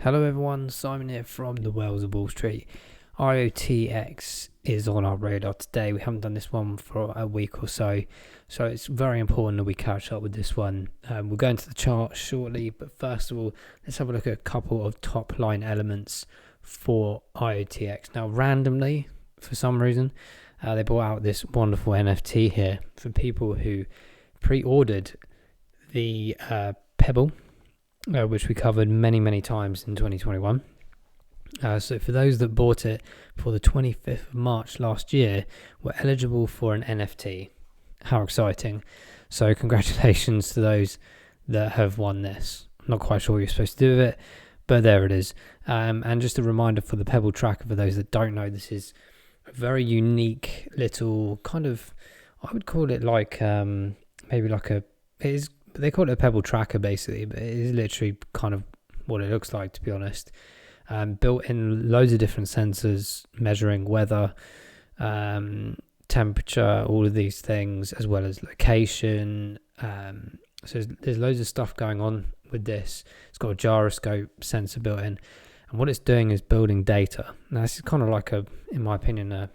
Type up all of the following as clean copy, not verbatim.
Hello everyone, Simon here from the Wells of Wall Street. IOTX is on our radar today. We haven't done this one for a week or so it's very important that we catch up with this one. We'll go into the chart shortly, but first of all, let's have a look at a couple of top line elements for IOTX. Now, randomly, for some reason, they brought out this wonderful NFT here for people who pre-ordered the Pebble, which we covered many times in 2021. So for those that bought it for the 25th of March last year, were eligible for an NFT. How exciting. So congratulations to those that have won this. I'm not quite sure what you're supposed to do with it, but there it is. And just a reminder for the Pebble tracker, for those that don't know, this is a very unique little kind of, I would call it like maybe like a, it is, they call it a Pebble tracker basically, but it is literally kind of what it looks like, to be honest. Built in loads of different sensors measuring weather, temperature, all of these things, as well as location. So there's loads of stuff going on with this. It's got a gyroscope sensor built in, and what it's doing is building data. Now this is kind of like a, in my opinion,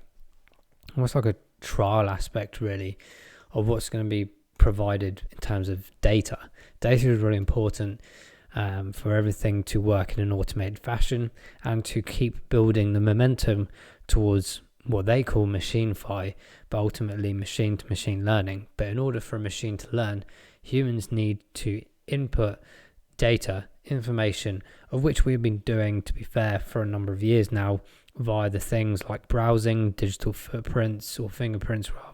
almost like a trial aspect really of what's going to be provided in terms of data. Data is really important for everything to work in an automated fashion and to keep building the momentum towards what they call machine-fi, but ultimately machine-to-machine learning. But in order for a machine to learn, humans need to input data, information, of which we've been doing, to be fair, for a number of years now, via the things like browsing, digital footprints or fingerprints rather.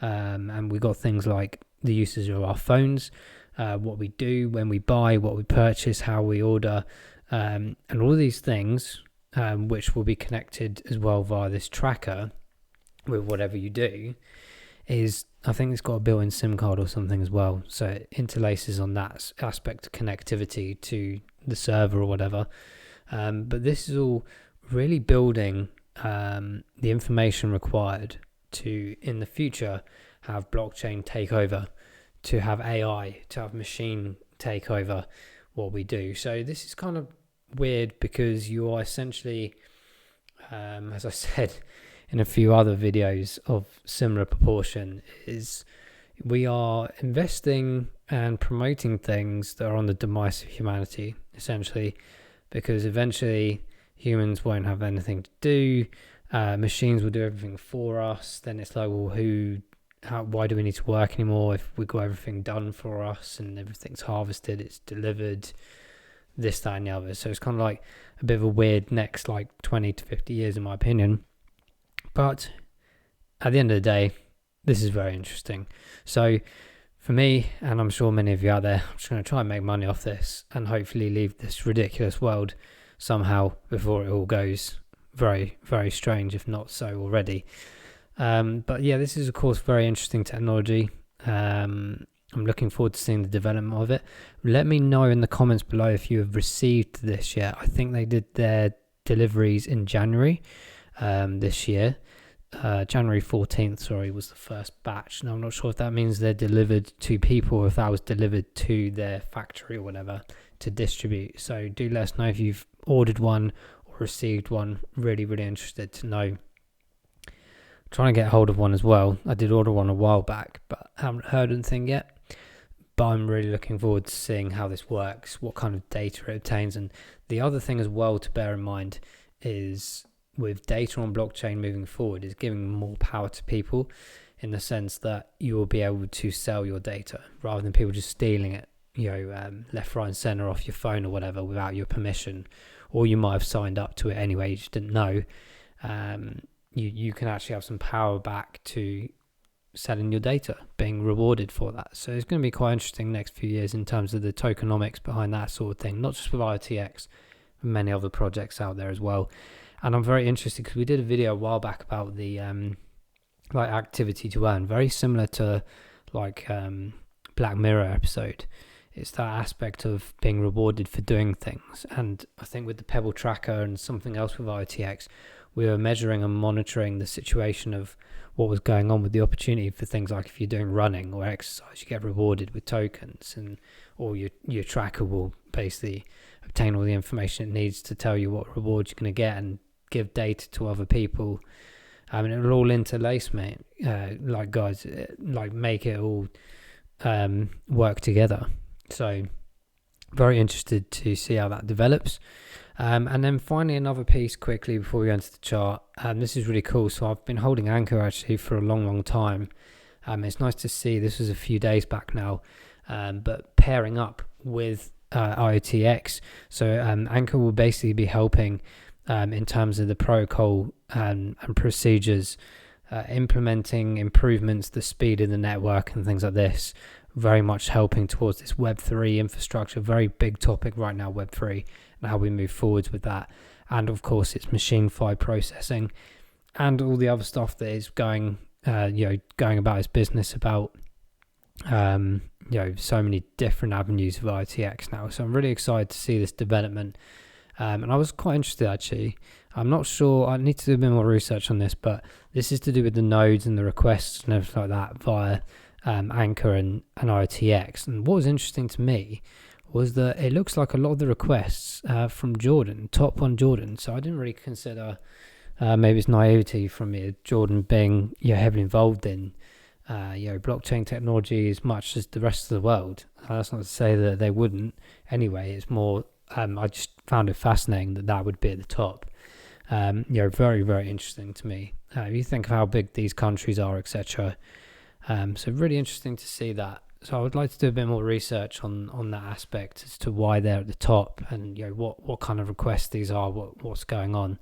And we got things like the usage of our phones, what we do when we buy, what we purchase, how we order, and all of these things, which will be connected as well via this tracker with whatever you do, is, I think it's got a built-in SIM card or something as well. So it interlaces on that aspect of connectivity to the server or whatever. But this is all really building the information required to, in the future, have blockchain take over, to have AI, to have machine take over what we do. So this is kind of weird because you are essentially, as I said in a few other videos of similar proportion, is we are investing and promoting things that are on the demise of humanity, essentially, because eventually humans won't have anything to do. Machines will do everything for us. Then it's like, well, why do we need to work anymore if we got everything done for us and everything's harvested, it's delivered, this, that, and the other. So it's kind of like a bit of a weird next like 20 to 50 years, in my opinion. But at the end of the day, this is very interesting. So for me, and I'm sure many of you out there, I'm just going to try and make money off this and hopefully leave this ridiculous world somehow before it all goes very, very strange, if not so already. But yeah, this is of course very interesting technology. I'm looking forward to seeing the development of it. Let me know in the comments below if you have received this yet. I think they did their deliveries in January this year. January 14th, was the first batch. Now I'm not sure if that means they're delivered to people or if that was delivered to their factory or whatever to distribute. So do let us know if you've ordered one or received one. Really interested to know. Trying to get hold of one as well. I did order one a while back, but haven't heard anything yet. But I'm really looking forward to seeing how this works, what kind of data it obtains. And the other thing as well to bear in mind is, with data on blockchain moving forward, is giving more power to people, in the sense that you will be able to sell your data rather than people just stealing it, left, right and center off your phone or whatever without your permission, or you might have signed up to it anyway, you just didn't know. You can actually have some power back to selling your data, being rewarded for that. So it's going to be quite interesting next few years in terms of the tokenomics behind that sort of thing, not just with IOTX, but many other projects out there as well. And I'm very interested because we did a video a while back about the like activity to earn, very similar to like Black Mirror episode. It's that aspect of being rewarded for doing things. And I think with the Pebble tracker and something else with IOTX, we were measuring and monitoring the situation of what was going on with the opportunity for things like if you're doing running or exercise, you get rewarded with tokens, and or your tracker will basically obtain all the information it needs to tell you what rewards you're going to get and give data to other people. And it'll all interlace, mate. Like guys, like make it all work together. So very interested to see how that develops. And then finally, another piece quickly before we go into the chart. This is really cool. So I've been holding ANKR actually for a long time. It's nice to see, this was a few days back now, but pairing up with IOTX. So ANKR will basically be helping in terms of the protocol and procedures, implementing improvements, the speed of the network and things like this, very much helping towards this Web3 infrastructure, very big topic right now, Web3, and how we move forwards with that. And of course, it's machine-fi processing and all the other stuff that is going about its business about, so many different avenues of IOTX now. So I'm really excited to see this development. And I was quite interested actually. I'm not sure, I need to do a bit more research on this, but this is to do with the nodes and the requests and everything like that via ANKR and IOTX. And what was interesting to me was that it looks like a lot of the requests from Jordan, top one Jordan. So I didn't really consider, maybe it's naivety from me, Jordan being heavily involved in blockchain technology as much as the rest of the world. That's not to say that they wouldn't. Anyway, it's more, I just found it fascinating that would be at the top. Very, very interesting to me. You think of how big these countries are, etc. So really interesting to see that. So I would like to do a bit more research on that aspect as to why they're at the top and what kind of requests these are, what's going on.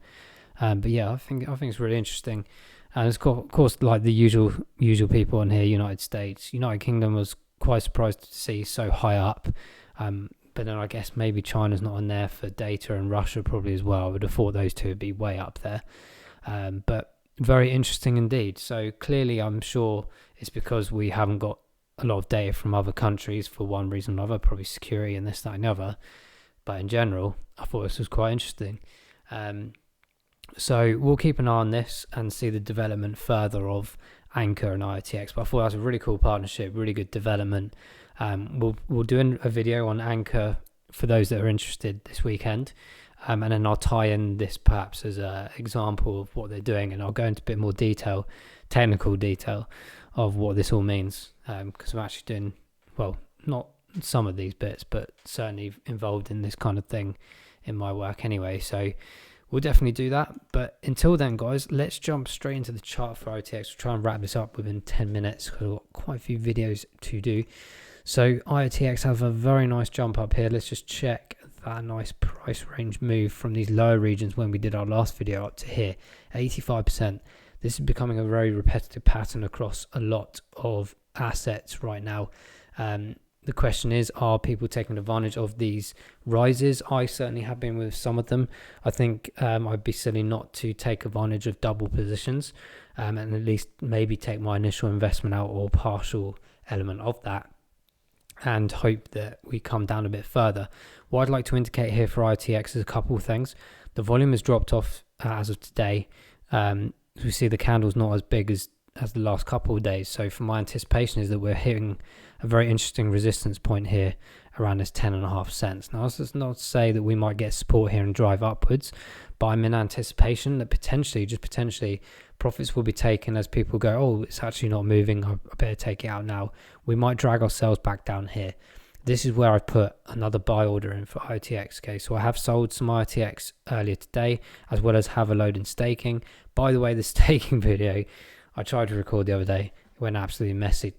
But yeah, I think it's really interesting. And it's of course like the usual people on here. United States, United Kingdom was quite surprised to see so high up. But then I guess maybe China's not on there for data, and Russia probably as well. I would have thought those two would be way up there. But very interesting indeed. So clearly I'm sure it's because we haven't got a lot of data from other countries for one reason or another, probably security and this, that and the other. But in general, I thought this was quite interesting. So we'll keep an eye on this and see the development further of ANKR and IOTX. But I thought that was a really cool partnership, really good development. We'll do a video on ANKR for those that are interested this weekend. And then I'll tie in this perhaps as an example of what they're doing, and I'll go into a bit more detail, technical detail of what this all means. Because I'm actually doing, well, not some of these bits, but certainly involved in this kind of thing in my work anyway. So we'll definitely do that. But until then, guys, let's jump straight into the chart for IOTX. We'll try and wrap this up within 10 minutes because I've got quite a few videos to do. So IOTX have a very nice jump up here. Let's just check that nice price range move from these lower regions when we did our last video up to here, 85%. This is becoming a very repetitive pattern across a lot of assets right now. The question is, are people taking advantage of these rises? I certainly have been with some of them. I think I'd be silly not to take advantage of double positions and at least maybe take my initial investment out or partial element of that and hope that we come down a bit further. What I'd like to indicate here for IOTX is a couple of things. The volume has dropped off as of today. We see the candle's not as big as the last couple of days. So for my anticipation is that we're hitting a very interesting resistance point here around this 10.5 cents. Now, this is not to say that we might get support here and drive upwards, but I'm in anticipation that potentially, profits will be taken as people go, oh, it's actually not moving, I better take it out now. We might drag ourselves back down here. This is where I put another buy order in for IOTX. Okay, so I have sold some IOTX earlier today, as well as have a load in staking. By the way, the staking video I tried to record the other day, it went absolutely messy.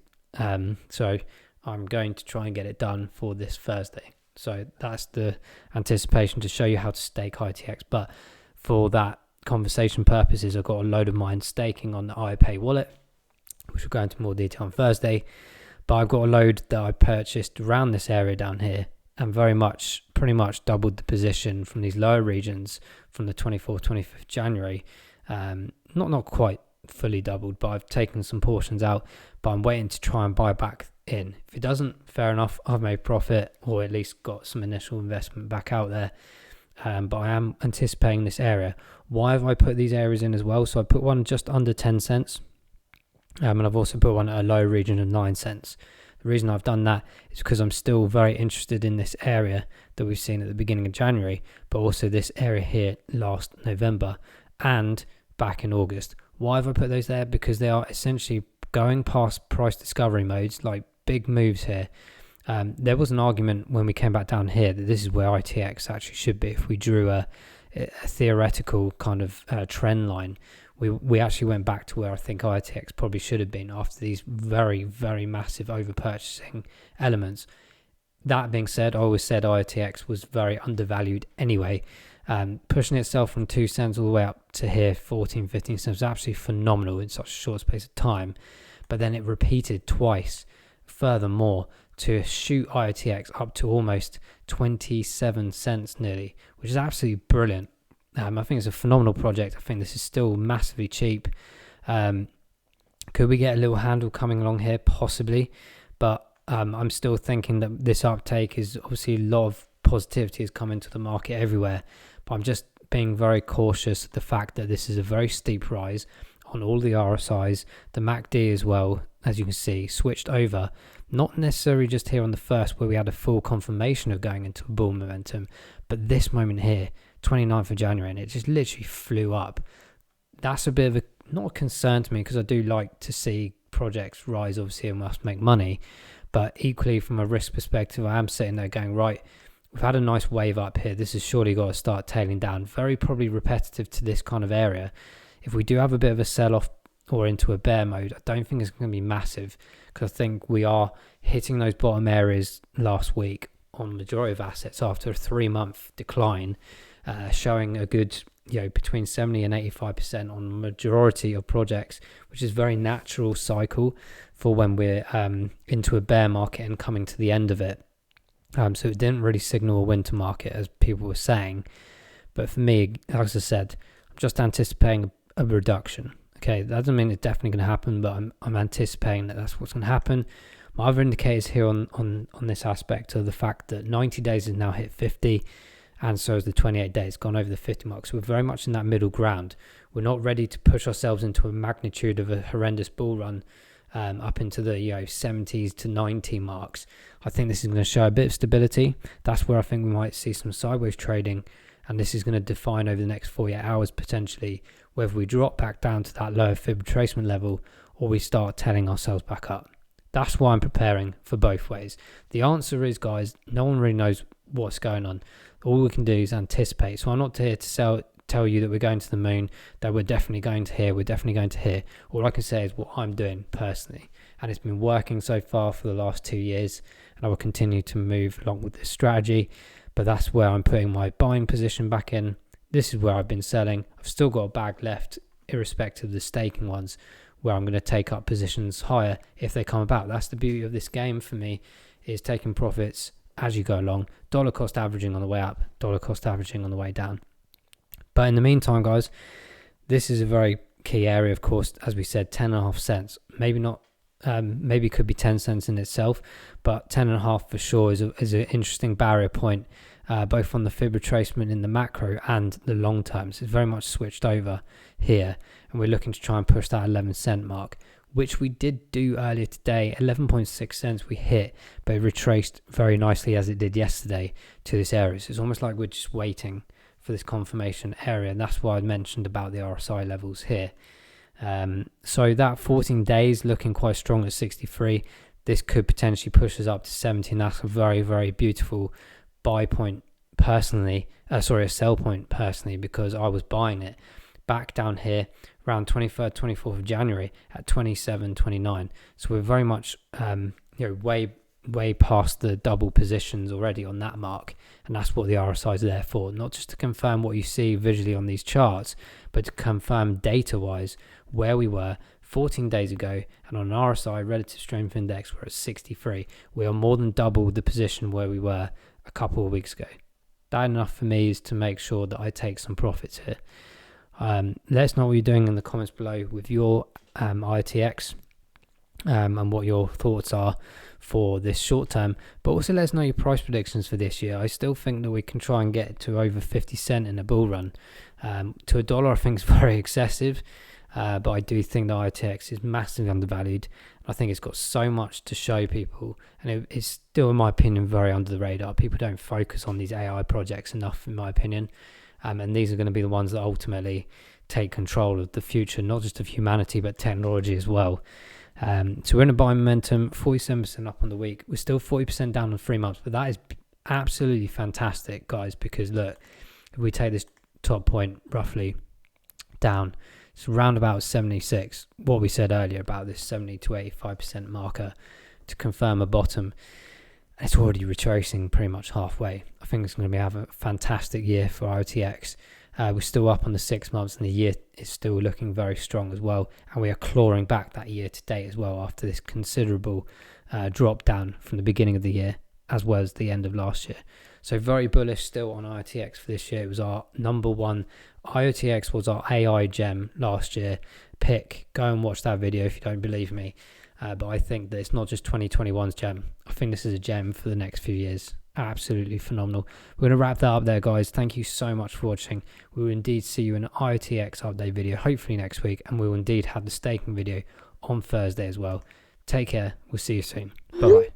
So I'm going to try and get it done for this Thursday. So that's the anticipation, to show you how to stake IOTX. But for that conversation purposes, I've got a load of mine staking on the IOPay wallet, which we'll go into more detail on Thursday. But I've got a load that I purchased around this area down here and pretty much doubled the position from these lower regions from the 24th, 25th January. Not quite fully doubled, but I've taken some portions out, but I'm waiting to try and buy back in. If it doesn't, fair enough, I've made profit or at least got some initial investment back out there. but I am anticipating this area. Why have I put these areas in as well? So I put one just under 10 cents, and I've also put one at a low region of 9 cents. The reason I've done that is because I'm still very interested in this area that we've seen at the beginning of January, but also this area here last November and back in August. Why have I put those there? Because they are essentially going past price discovery modes, like big moves here. There was an argument when we came back down here that this is where ITX actually should be. If we drew a theoretical kind of trend line, we actually went back to where I think IOTX probably should have been after these very, very massive overpurchasing elements. That being said, I always said IOTX was very undervalued anyway. Pushing itself from 2 cents all the way up to here, 14, 15 cents, was absolutely phenomenal in such a short space of time. But then it repeated twice, furthermore, to shoot IOTX up to almost 27 cents nearly, which is absolutely brilliant. I think it's a phenomenal project. I think this is still massively cheap. Could we get a little handle coming along here? Possibly. But I'm still thinking that this uptake is obviously a lot of positivity has come into the market everywhere. But I'm just being very cautious of the fact that this is a very steep rise on all the RSIs. The MACD as well, as you can see, switched over. Not necessarily just here on the first where we had a full confirmation of going into a bull momentum, but this moment here, 29th of January, and it just literally flew up. That's a bit of not a concern to me, because I do like to see projects rise, obviously, and must make money. But equally, from a risk perspective, I am sitting there going, right, we've had a nice wave up here. This has surely got to start tailing down. Very probably repetitive to this kind of area. If we do have a bit of a sell-off or into a bear mode, I don't think it's going to be massive, because I think we are hitting those bottom areas last week on the majority of assets after a 3-month decline, showing a good, between 70 and 85% on the majority of projects, which is very natural cycle for when we're into a bear market and coming to the end of it. So it didn't really signal a winter market, as people were saying. But for me, as I said, I'm just anticipating a reduction. Okay, that doesn't mean it's definitely going to happen, but I'm anticipating that that's what's going to happen. My other indicators here on this aspect are the fact that 90 days has now hit 50, and so is the 28 days, gone over the 50 mark. So we're very much in that middle ground. We're not ready to push ourselves into a magnitude of a horrendous bull run up into the 70s to 90 marks. I think this is going to show a bit of stability. That's where I think we might see some sideways trading, and this is going to define over the next 48 hours potentially whether we drop back down to that lower fib retracement level or we start telling ourselves back up. That's why I'm preparing for both ways. The answer is, guys, no one really knows what's going on. All we can do is anticipate. So I'm not here to tell you that we're going to the moon, that we're definitely going to here, we're definitely going to here. All I can say is what I'm doing personally. And it's been working so far for the last 2 years, and I will continue to move along with this strategy. But that's where I'm putting my buying position back in. This is where I've been selling. I've still got a bag left, irrespective of the staking ones, where I'm going to take up positions higher if they come about. That's the beauty of this game for me, is taking profits as you go along, dollar cost averaging on the way up, dollar cost averaging on the way down. But in the meantime, guys, this is a very key area, of course. As we said, 10.5 cents. Maybe not, maybe it could be 10 cents in itself, but 10.5 for sure is an interesting barrier point, both on the fib retracement in the macro and the long term. So it's very much switched over here, and we're looking to try and push that 11 cent mark, which we did do earlier today. 11.6 cents we hit, but it retraced very nicely as it did yesterday to this area. So it's almost like we're just waiting for this confirmation area, and that's why I mentioned about the RSI levels here. So that 14 days looking quite strong at 63. This could potentially push us up to 70, and that's a very, very beautiful buy point personally, a sell point personally, because I was buying it back down here around 23rd, 24th of January at 27.29. So we're very much way past the double positions already on that mark, and that's what the RSI is there for, not just to confirm what you see visually on these charts, but to confirm data wise where we were 14 days ago. And on an RSI, relative strength index, we're at 63. We are more than double the position where we were a couple of weeks ago. That enough for me is to make sure that I take some profits here. Let us know what you're doing in the comments below with your IOTX and what your thoughts are for this short term, but also let us know your price predictions for this year. I still think that we can try and get to over 50 cent in a bull run. To $1 I think is very excessive, but I do think the IOTX is massively undervalued. I think it's got so much to show people, and it's still, in my opinion, very under the radar. People don't focus on these AI projects enough, in my opinion, and these are going to be the ones that ultimately take control of the future, not just of humanity but technology as well. So we're in a buy momentum, 47% up on the week. We're still 40% down on 3 months, but that is absolutely fantastic, guys, because look, if we take this top point roughly down, it's around about 76, what we said earlier about this 70 to 85% marker to confirm a bottom. It's already retracing pretty much halfway. I think it's going to have a fantastic year for IOTX. We're still up on the 6 months, and the year is still looking very strong as well. And we are clawing back that year to date as well after this considerable drop down from the beginning of the year as well as the end of last year. So very bullish still on IOTX for this year. It was our number one. IOTX was our AI gem last year. Pick. Go and watch that video if you don't believe me. But I think that it's not just 2021's gem. I think this is a gem for the next few years. Absolutely phenomenal. We're going to wrap that up there, guys. Thank you so much for watching. We will indeed see you in an IOTX update video, hopefully next week. And we will indeed have the staking video on Thursday as well. Take care. We'll see you soon. Bye-bye.